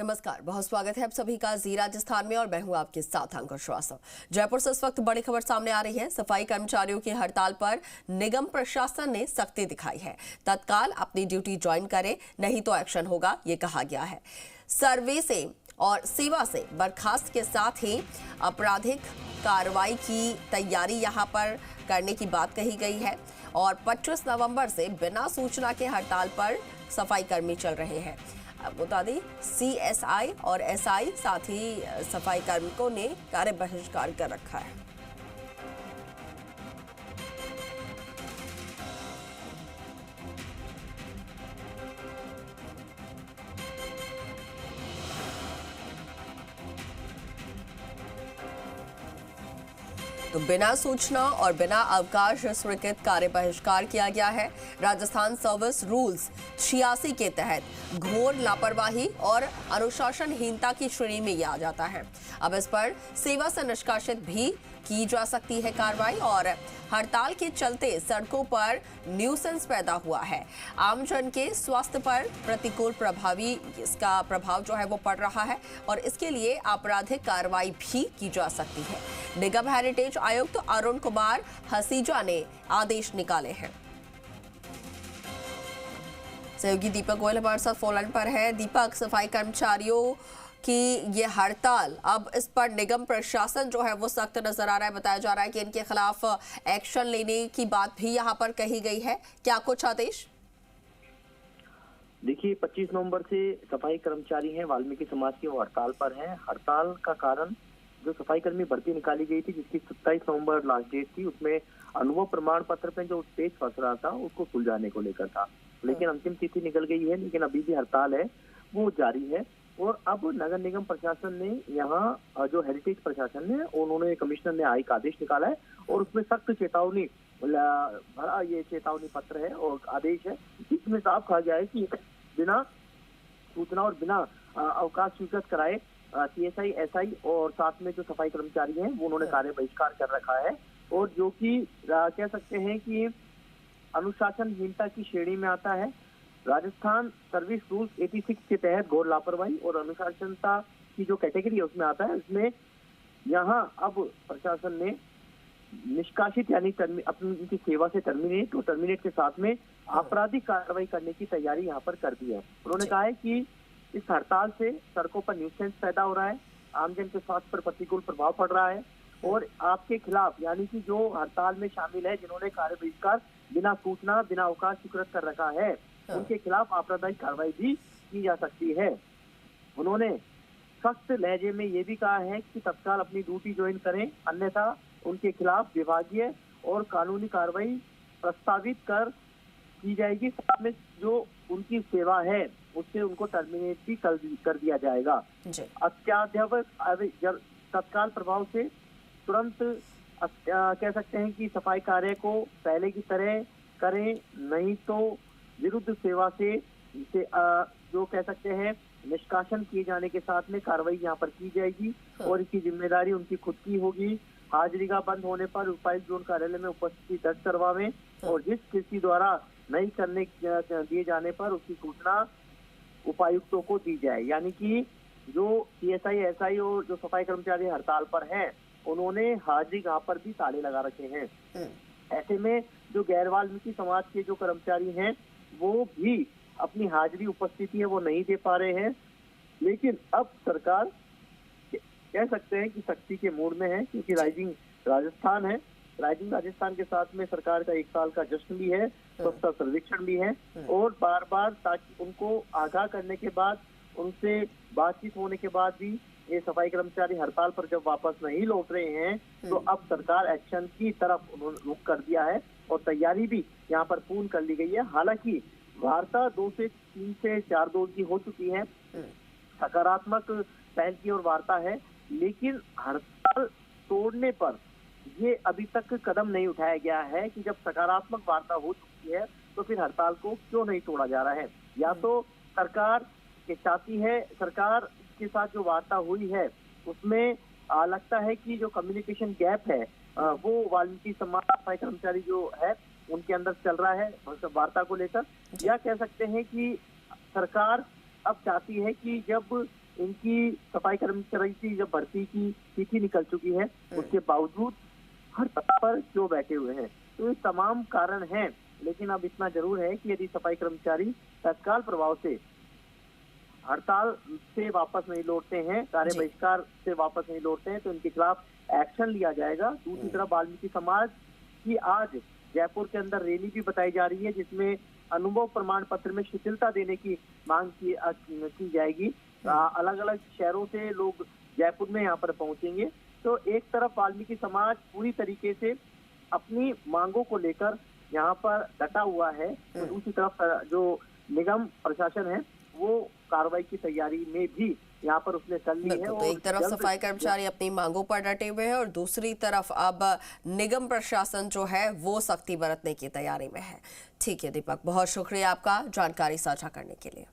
नमस्कार, बहुत स्वागत है आप सभी का जी राजस्थान में और मैं हूं आपके साथ अंकुर श्रीवास्तव। जयपुर से इस वक्त बड़ी खबर सामने आ रही है। सफाई कर्मचारियों की हड़ताल पर निगम प्रशासन ने सख्ती दिखाई है। तत्काल अपनी ड्यूटी ज्वाइन करें, नहीं तो एक्शन होगा, ये कहा गया है। सर्वे से और सेवा से बर्खास्त के साथ ही आपराधिक कार्रवाई की तैयारी यहां पर करने की बात कही गई है। और 25 नवंबर से बिना सूचना के हड़ताल पर सफाई कर्मी चल रहे हैं। बता दें, CSI और SI साथ ही सफाई कार्मिकों ने कार्य बहिष्कार कर रखा है। तो बिना सूचना और बिना अवकाश स्वीकृत कार्य बहिष्कार किया गया है। राजस्थान सर्विस रूल्स 86 के तहत घोर लापरवाही और अनुशासनहीनता की श्रेणी में यह आ जाता है। अब इस पर सेवा से निष्कासित भी की जा सकती है कार्रवाई। और हड़ताल के चलते सड़कों पर न्यूसेंस पैदा हुआ है। आमजन के स्वास्थ्य पर प्रतिकूल इसका प्रभाव जो है वो पड़ रहा है और इसके लिए आपराधिक कार्रवाई भी की जा सकती है। निगम हेरिटेज आयुक्त अरुण कुमार हसीजा ने आदेश निकाले हैं। सहयोगी दीपक गोयल हमारे साथ फोन लाइन पर है। दीपक, सफाई कर्मचारियों कि ये हड़ताल, अब इस पर निगम प्रशासन जो है वो सख्त नजर आ रहा है। बताया जा रहा है कि इनके खिलाफ एक्शन लेने की बात भी यहाँ पर कही गई है। क्या कुछ आदेश? देखिए, 25 नवंबर से सफाई कर्मचारी हैं वाल्मीकि समाज के, वो हड़ताल पर हैं। हड़ताल का कारण जो सफाई कर्मी भर्ती निकाली गई थी, जिसकी 27 नवंबर लास्ट डेट थी, उसमें अनुभव प्रमाण पत्र पे जो पेज फंस रहा था उसको सुलझाने को लेकर था। लेकिन अंतिम तिथि निकल गई है, लेकिन अभी भी हड़ताल है वो जारी है। और अब नगर निगम प्रशासन ने यहाँ जो हेरिटेज प्रशासन ने, उन्होंने कमिश्नर ने एक आदेश निकाला है और उसमें सख्त चेतावनी भरा ये चेतावनी पत्र है और आदेश है। इसमें साफ कहा गया है कि बिना सूचना और बिना अवकाश स्वीकृत कराए CSI SI और साथ में जो सफाई कर्मचारी हैं वो उन्होंने कार्य बहिष्कार कर रखा है। और जो कि कह सकते हैं कि अनुशासनहीनता की श्रेणी में आता है। राजस्थान सर्विस रूल्स 86 के तहत घोर लापरवाही और अनुशासनता की जो कैटेगरी है उसमें आता है। इसमें यहाँ अब प्रशासन ने निष्कासित यानी अपनी सेवा से टर्मिनेट के साथ में आपराधिक कार्रवाई करने की तैयारी यहाँ पर कर दी है। उन्होंने कहा है कि इस हड़ताल से सड़कों पर न्यूसेंस पैदा हो रहा है, आमजन के स्वास्थ्य पर प्रतिकूल प्रभाव पड़ रहा है और आपके खिलाफ यानी कि जो हड़ताल में शामिल है, जिन्होंने कार्य बहिष्कार बिना सूचना बिना अवकाश स्वीकृत कर रखा है, उनके खिलाफ आपराधिक कार्रवाई भी की जा सकती है। उन्होंने सख्त लहजे में ये भी कहा है कि तत्काल अपनी ड्यूटी ज्वाइन करें, अन्यथा उनके खिलाफ विभागीय और कानूनी कार्रवाई प्रस्तावित की जाएगी। साथ में जो उनकी सेवा है उससे उनको टर्मिनेट भी कर दिया जाएगा। अत्यावश्यक तत्काल प्रभाव से तुरंत कह सकते हैं कि सफाई कार्य को पहले की तरह करें, नहीं तो विरुद्ध सेवा से जो कह सकते हैं निष्कासन किए जाने के साथ में कार्रवाई यहाँ पर की जाएगी और इसकी जिम्मेदारी उनकी खुद की होगी। हाजिरी का बंद होने पर उपायुक्त जोन कार्यालय में उपस्थिति दर्ज करवावें और जिस किसी द्वारा नहीं करने दिए जाने पर उसकी सूचना उपायुक्तों को दी जाए। यानी कि जो CSI SI और जो सफाई कर्मचारी हड़ताल पर हैं, उन्होंने हाजिरी गाह पर भी ताले लगा रखे हैं। ऐसे में जो गैर वाल्मीकि समाज के जो कर्मचारी हैं वो भी अपनी हाजिरी उपस्थिति है वो नहीं दे पा रहे हैं। लेकिन अब सरकार कह सकते हैं कि सख्ती के मूड में है, क्योंकि राइजिंग राजस्थान है। राइजिंग राजस्थान के साथ में सरकार का 1 साल का जश्न भी है, स्वच्छता सर्वेक्षण भी है और बार बार ताकि उनको आगाह करने के बाद, उनसे बातचीत होने के बाद भी ये सफाई कर्मचारी हड़ताल पर जब वापस नहीं लौट रहे हैं तो अब सरकार एक्शन की तरफ उन्होंने रुख कर दिया है और तैयारी भी यहाँ पर पूर्ण कर ली गई है। हालांकि वार्ता 2 से 3 से 4 दौर की हो चुकी है, सकारात्मक पहल की और वार्ता है, लेकिन हड़ताल तोड़ने पर ये अभी तक कदम नहीं उठाया गया है कि जब सकारात्मक वार्ता हो चुकी है तो फिर हड़ताल को क्यों नहीं तोड़ा जा रहा है। या तो सरकार के चाहती है, सरकार के साथ जो वार्ता हुई है उसमें लगता है कि जो कम्युनिकेशन गैप है वो वाल्मीकि समाज सफाई कर्मचारी जो है उनके अंदर चल रहा है वार्ता को लेकर। या कह सकते हैं कि सरकार अब चाहती है कि जब इनकी सफाई कर्मचारी की जब भर्ती की तिथि निकल चुकी है, उसके बावजूद हर पद पर क्यों बैठे हुए हैं। तो ये तमाम कारण हैं, लेकिन अब इतना जरूर है कि यदि सफाई कर्मचारी तत्काल प्रभाव से हड़ताल से वापस नहीं लौटते हैं, कार्य बहिष्कार से वापस नहीं लौटते हैं, तो इनके खिलाफ एक्शन लिया जाएगा। दूसरी तरफ वाल्मीकि समाज की आज जयपुर के अंदर रैली भी बताई जा रही है, जिसमें अनुभव प्रमाण पत्र में शिथिलता देने की मांग की जाएगी। अलग अलग शहरों से लोग जयपुर में यहाँ पर पहुंचेंगे। तो एक तरफ वाल्मीकि समाज पूरी तरीके से अपनी मांगों को लेकर यहाँ पर डटा हुआ है, तो दूसरी तरफ जो निगम प्रशासन है वो कार्रवाई की तैयारी में भी यहाँ पर उसने कर ली है। तो एक तरफ सफाई कर्मचारी अपनी मांगों पर डटे हुए हैं और दूसरी तरफ अब निगम प्रशासन जो है वो सख्ती बरतने की तैयारी में है। ठीक है दीपक, बहुत शुक्रिया आपका जानकारी साझा करने के लिए।